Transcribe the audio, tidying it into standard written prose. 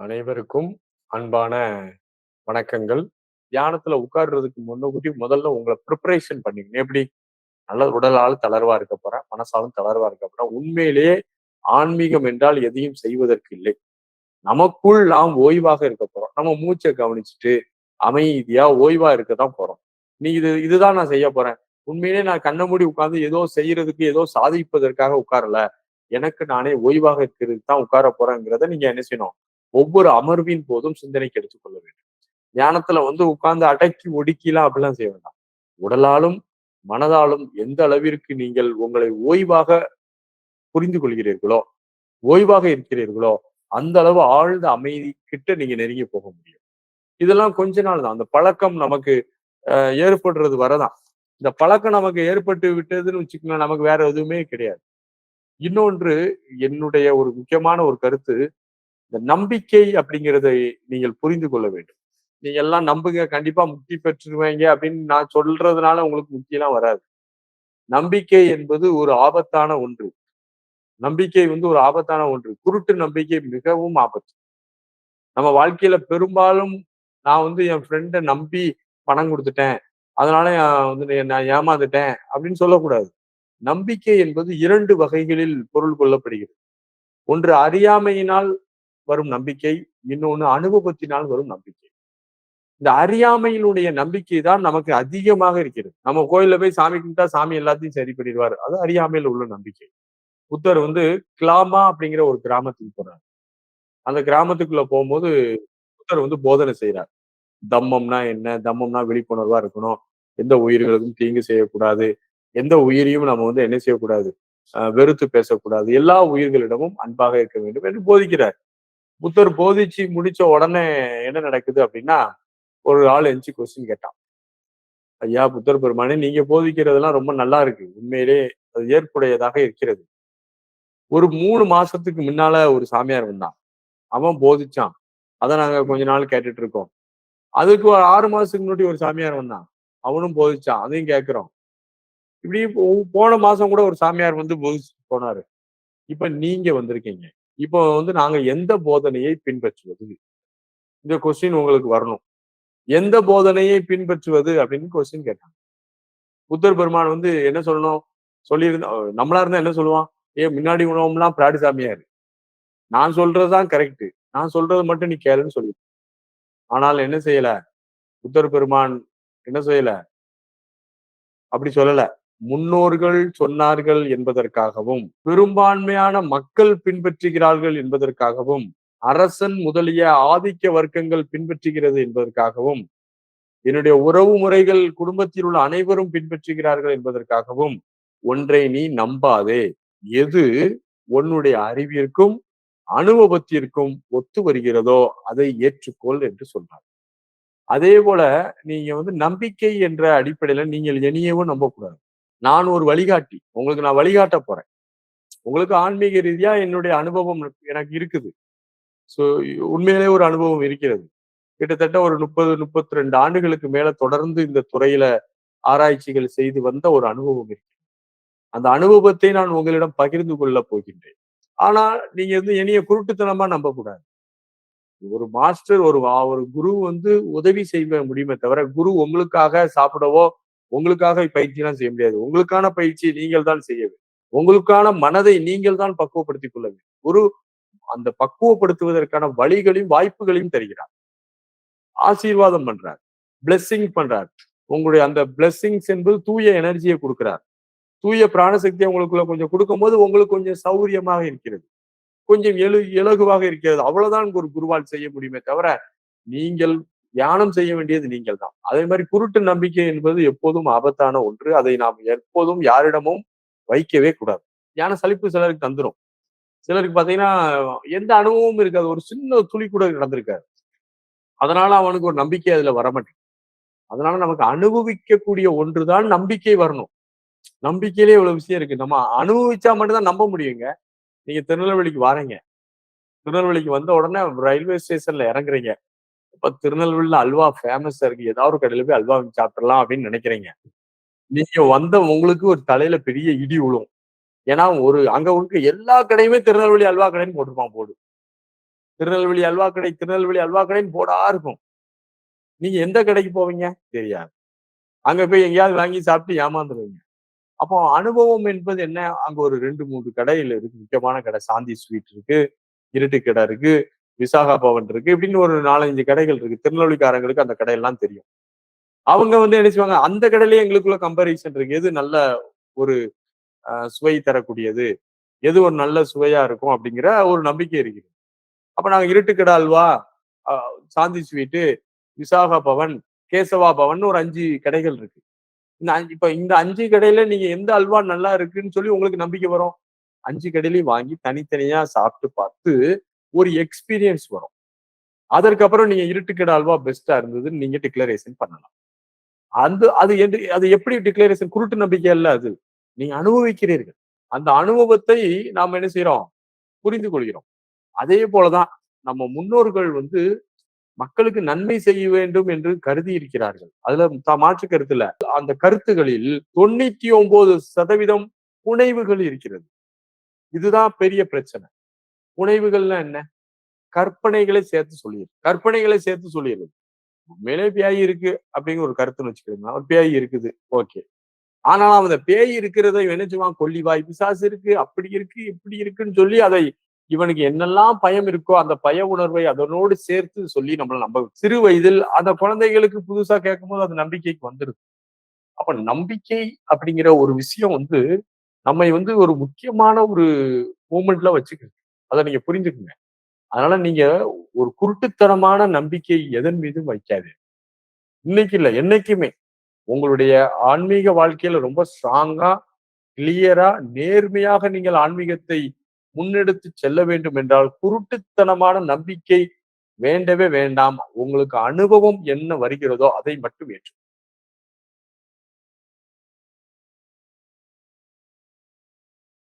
அனைவருக்கும் அன்பான வணக்கங்கள். தியானத்துல உட்கார்றதுக்கு முன்னக்கூட்டி முதல்ல உங்கள ப்ரிப்பரேஷன் பண்ணிக்கணும். எப்படி? நல்ல உடலாலும் தளர்வா இருக்க போறேன். மனசாலும் தளர்வா இருக்க போறேன். உண்மையிலேயே ஆன்மீகம் என்றால் எதையும் செய்வதற்கு இல்லை. நமக்குள் நாம் ஓய்வாக இருக்க போறோம். நம்ம மூச்சை கவனிச்சுட்டு, அமைதியா ஓய்வா இருக்க தான் போறோம். இதுதான் நான் செய்ய போறேன். உண்மையிலேயே நான் கண்ண மூடி உட்கார்ந்து ஏதோ செய்யறதுக்கு, ஏதோ சாதிப்பதற்காக உட்காரல. எனக்கு நானே ஓய்வாக இருக்கிறதுக்கு தான் உட்கார போறேங்கிறத நீங்க என்ன செய்யணும்? ஒவ்வொரு அமர்வின் போதும் சிந்தனைக்கு எடுத்துக்கொள்ள வேண்டும். தியானத்துல உட்கார்ந்து அடக்கி ஒடுக்கிலாம் அப்படிலாம் செய்ய வேண்டாம். உடலாலும், மனதாலும் எந்த அளவிற்கு நீங்கள் உங்களை ஓய்வாக புரிந்து கொள்கிறீர்களோ, ஓய்வாக இருக்கிறீர்களோ, அந்த அளவு ஆழ்ந்த அமைதி கிட்ட நீங்க நெருங்கி போக முடியும். இதெல்லாம் கொஞ்ச நாள் தான். அந்த பழக்கம் நமக்கு ஏற்படுறது வரதான். இந்த பழக்கம் நமக்கு ஏற்பட்டு விட்டதுன்னு வச்சுக்கோங்களேன், நமக்கு வேற எதுவுமே கிடையாது. இன்னொன்று என்னுடைய ஒரு முக்கியமான ஒரு கருத்து, இந்த நம்பிக்கை அப்படிங்கிறதை நீங்கள் புரிந்து கொள்ள வேண்டும். நீங்க எல்லாம் நம்புங்க, கண்டிப்பா முக்தி பெற்றுருவீங்க அப்படின்னு நான் சொல்றதுனால உங்களுக்கு முக்திலாம் வராது. நம்பிக்கை என்பது ஒரு ஆபத்தான ஒன்று. நம்பிக்கை ஒரு ஆபத்தான ஒன்று. குருட்டு நம்பிக்கை மிகவும் ஆபத்து. நம்ம வாழ்க்கையில பெரும்பாலும் நான் என் ஃப்ரெண்ட நம்பி பணம் குடுத்துட்டேன். அதனால நான் ஏமாந்துட்டேன் அப்படின்னு சொல்லக்கூடாது. நம்பிக்கை என்பது 2 வகைகளில் பொருள் கொள்ளப்படுகிறது. ஒன்று அறியாமையினால் வரும் நம்பிக்கை, இன்னொன்னு அனுபவத்தினால் வரும் நம்பிக்கை. இந்த அறியாமையினுடைய நம்பிக்கை தான் நமக்கு அதிகமாக இருக்கிறது. நம்ம கோயில்ல போய் சாமி கும்பிட்டா சாமி எல்லாத்தையும் சரி பண்ணிடுவாரு. அது அறியாமையில உள்ள நம்பிக்கை. புத்தர் கிளாமா அப்படிங்கிற ஒரு கிராமத்துக்கு போறார். அந்த கிராமத்துக்குள்ள போகும்போது புத்தர் போதனை செய்றார். தம்மம்னா என்ன? தம்மம்னா விழிப்புணர்வா இருக்கணும். எந்த உயிர்களுக்கும் தீங்கு செய்யக்கூடாது. எந்த உயிரையும் நம்ம என்ன செய்யக்கூடாது? வெறுத்து பேசக்கூடாது. எல்லா உயிர்களிடமும் அன்பாக இருக்க வேண்டும் என்று போதிக்கிறார். புத்தர் போதிச்சு முடிச்ச உடனே என்ன நடக்குது அப்படின்னா, ஒரு ஆள் எந்திச்சு கொஸ்டின் கேட்டான். ஐயா புத்தர் பெருமானே, நீங்க போதிக்கிறதெல்லாம் ரொம்ப நல்லா இருக்கு. உண்மையிலே அது ஏற்புடையதாக இருக்கிறது. ஒரு 3 மாசத்துக்கு முன்னால ஒரு சாமியார் வந்தான். அவன் போதிச்சான். அத நாங்க கொஞ்ச நாள் கேட்டுட்டு இருக்கோம். அதுக்கு ஒரு 6 மாசத்துக்கு முன்னாடி ஒரு சாமியார் வந்தான். அவனும் போதிச்சான். அதையும் கேட்கிறோம். இப்படி போன மாசம் கூட ஒரு சாமியார் போதிச்சுட்டு போனாரு. இப்ப நீங்க வந்திருக்கீங்க. இப்போ நாங்க எந்த போதனையை பின்பற்றுவது? இந்த கொஸ்டின் உங்களுக்கு வரணும். எந்த போதனையை பின்பற்றுவது அப்படின்னு கொஸ்டின் கேட்டாங்க. புத்தர் பெருமான் என்ன சொல்லணும்? சொல்லியிருந்தா நம்மளா இருந்தா என்ன சொல்லுவான்? முன்னாடி உணவம்லாம் பிராடு சாமியாரு. நான் சொல்றதுதான் கரெக்ட். நான் சொல்றது மட்டும் நீ கேளுன்னு சொல்லி. ஆனால் என்ன செய்யல? புத்தர் பெருமான் என்ன செய்யல? அப்படி சொல்லல. முன்னோர்கள் சொன்னார்கள் என்பதற்காகவும், பெரும்பான்மையான மக்கள் பின்பற்றுகிறார்கள் என்பதற்காகவும், அரசன் முதலிய ஆதிக்க வர்க்கங்கள் பின்பற்றுகிறது என்பதற்காகவும், என்னுடைய உறவு முறைகள் குடும்பத்தில் உள்ள அனைவரும் பின்பற்றுகிறார்கள் என்பதற்காகவும் ஒன்றை நீ நம்பாதே. எது உன்னுடைய அறிவிற்கும் அனுபவத்திற்கும் ஒத்து வருகிறதோ அதை ஏற்றுக்கொள் என்று சொன்னார். அதே போல நீங்க நம்பிக்கை என்ற அடிப்படையில நீங்கள் என்னையவும் நம்பக்கூடாது. நான் ஒரு வழிகாட்டி. உங்களுக்கு நான் வழிகாட்ட போறேன். உங்களுக்கு ஆன்மீக ரீதியா என்னுடைய அனுபவம் எனக்கு இருக்குது. சோ உண்மையிலே ஒரு அனுபவம் இருக்கிறது. கிட்டத்தட்ட ஒரு 30, 32 ஆண்டுகளுக்கு மேல தொடர்ந்து இந்த துறையில ஆராய்ச்சிகள் செய்து வந்த ஒரு அனுபவம் இருக்கு. அந்த அனுபவத்தை நான் உங்களிடம் பகிர்ந்து கொள்ளப் போகின்றேன். ஆனா நீங்க என்னைய குருட்டுத்தனமா நம்பக்கூடாது. ஒரு மாஸ்டர் ஒரு குரு உதவி செய்ய முடியுமே தவிர, குரு உங்களுக்காக சாப்பிடவோ, உங்களுக்காக பயிற்சிலாம் செய்ய முடியாது. உங்களுக்கான பயிற்சியை நீங்கள் தான் செய்ய வேண்டும். உங்களுக்கான மனதை நீங்கள் தான் பக்குவப்படுத்திக் கொள்ள வேண்டும். குரு அந்த பக்குவப்படுத்துவதற்கான வழிகளையும், வாய்ப்புகளையும் தருகிறார். ஆசீர்வாதம் பண்றார். பிளெஸ்ஸிங் பண்றார். உங்களுடைய அந்த பிளெஸ்ஸிங்ஸ் என்பது தூய எனர்ஜியை குடுக்கிறார். தூய பிராணசக்தியை உங்களுக்குள்ள கொஞ்சம் குடுக்கும்போது, உங்களுக்கு கொஞ்சம் சௌரியமாக இருக்கிறது. கொஞ்சம் இலகுவாக இருக்கிறது. அவ்வளவுதான் ஒரு குருவால் செய்ய முடியுமே தவிர, நீங்கள் தியானம் செய்ய வேண்டியது நீங்கள் தான். அதே மாதிரி குருட்டு நம்பிக்கை என்பது எப்போதும் ஆபத்தான ஒன்று. அதை நாம் எப்போதும் யாரிடமும் வைக்கவே கூடாது. ஞான சலிப்பு சிலருக்கு தந்துரும். சிலருக்கு பாத்தீங்கன்னா, எந்த அனுபவமும் இருக்காது. ஒரு சின்ன துளி கூட நடந்திருக்காது. அதனால அவனுக்கு ஒரு நம்பிக்கை அதுல வரமாட்டேங்குது. அதனால நமக்கு அனுபவிக்கக்கூடிய ஒன்றுதான் நம்பிக்கை வரணும். நம்பிக்கையிலே இவ்வளவு விஷயம் இருக்கு. நம்ம அனுபவிச்சா மட்டும் தான் நம்ப முடியுங்க. நீங்க திருநெல்வேலிக்கு வாரீங்க. திருநெல்வேலிக்கு வந்த உடனே ரயில்வே ஸ்டேஷன்ல இறங்குறீங்க. இப்ப திருநெல்வேலில அல்வா ஃபேமஸா இருக்கு. ஏதாவது ஒரு கடையில போய் அல்வா வாங்கி சாப்பிட்டுறலாம் அப்படின்னு நினைக்கிறீங்க. நீங்க வந்த உங்களுக்கு ஒரு தலையில பெரிய இடி விழும். ஏன்னா அங்க இருக்க எல்லா கடையுமே திருநெல்வேலி அல்வா கடைன்னு போட்டிருப்பான் போர்டு. திருநெல்வேலி அல்வா கடை, திருநெல்வேலி அல்வா கடைன்னு போர்டா இருக்கும். நீங்க எந்த கடைக்கு போவீங்க? தெரியாது. அங்க போய் எங்கேயாவது வாங்கி சாப்பிட்டு ஏமாந்துருவீங்க. அப்போ அனுபவம் என்பது என்ன? அங்க ஒரு 2, 3 கடைகள் இருக்கு. முக்கியமான கடை. சாந்தி ஸ்வீட் இருக்கு, இருட்டு கடை இருக்கு, விசாகா பவன் இருக்கு. இப்படின்னு ஒரு 4, 5 கடைகள் இருக்கு. திருநெல்வேலிக்காரங்களுக்கு அந்த கடையெல்லாம் தெரியும். அவங்க வந்து என்ன செய்வாங்க, அந்த கடையிலேயே எங்களுக்குள்ள கம்பேரிசன் இருக்கு. எது நல்ல ஒரு சுவை தரக்கூடியது, எது ஒரு நல்ல சுவையா இருக்கும் அப்படிங்கிற ஒரு நம்பிக்கை இருக்குது. அப்ப நாங்க இருட்டுக்கடை அல்வா, அ சாந்தி ஸ்வீட்டு, விசாகா பவன், கேசவா பவன் ஒரு 5 கடைகள் இருக்கு. இந்த 5 கடையில நீங்க எந்த அல்வா நல்லா இருக்குன்னு சொல்லி உங்களுக்கு நம்பிக்கை வரும்? 5 கடையிலயும் வாங்கி தனித்தனியா சாப்பிட்டு பார்த்து ஒரு எக்ஸ்பீரியன்ஸ் வரும். அதற்கப்புறம் நீங்க இருட்டுக்கடை அல்வா பெஸ்ட்டா இருந்ததுன்னு நீங்க டிக்ளரேஷன் பண்ணலாம். அது எப்படி டிக்ளரேஷன்? குருட்டு நம்பிக்கை அல்ல அது. நீங்க அனுபவிக்கிறீர்கள். அந்த அனுபவத்தை நாம என்ன செய்றோம்? புரிந்து கொள்கிறோம். அதே போல தான் நம்ம முன்னோர்கள் வந்து மக்களுக்கு நன்மை செய்ய வேண்டும் என்று கருதி இருக்கிறார்கள். அதுல மாற்று கருத்து இல்ல. அந்த கருத்துகளில் 99% புனைவுகள் இருக்கிறது. இதுதான் பெரிய பிரச்சனை. புனைவுகள்னா என்ன? கற்பனைகளை சேர்த்து சொல்லியது. கற்பனைகளை சேர்த்து சொல்லியது. உண்மையிலே பேய் இருக்கு அப்படிங்கிற ஒரு கருத்துன்னு வச்சுக்கோங்களேன். ஒரு பேய் இருக்குது. ஓகே. ஆனா அந்த பேய் இருக்கிறத இவன் என்ன செய்வான்? கொள்ளிவாய் பிசாசு இருக்கு, அப்படி இருக்கு, இப்படி இருக்குன்னு சொல்லி அதை இவனுக்கு என்னெல்லாம் பயம் இருக்கோ அந்த பய உணர்வை அதனோடு சேர்த்து சொல்லி நம்மள சிறு வயதில் அந்த குழந்தைகளுக்கு புதுசா கேட்கும்போது அது நம்பிக்கைக்கு வந்துருது. அப்ப நம்பிக்கை அப்படிங்கிற ஒரு விஷயம் வந்து நம்மை வந்து ஒரு முக்கியமான ஒரு மூமெண்ட்ல வச்சுக்குது. அத நீங்க புரிஞ்சுக்குங்க. அதனால நீங்க ஒரு குருட்டுத்தனமான நம்பிக்கை எதன் மீதும் வைக்காதீங்க. இன்னைக்கு இல்ல, என்னைக்குமே. உங்களுடைய ஆன்மீக வாழ்க்கையில ரொம்ப ஸ்ட்ராங்கா, கிளியரா, நேர்மையாக நீங்கள் ஆன்மீகத்தை முன்னெடுத்து செல்ல வேண்டும் என்றால், குருட்டுத்தனமான நம்பிக்கை வேண்டவே வேண்டாம். உங்களுக்கு அனுபவம் என்ன வருகிறதோ அதை மட்டும் ஏற்றுக்கொள்ளுங்கள்.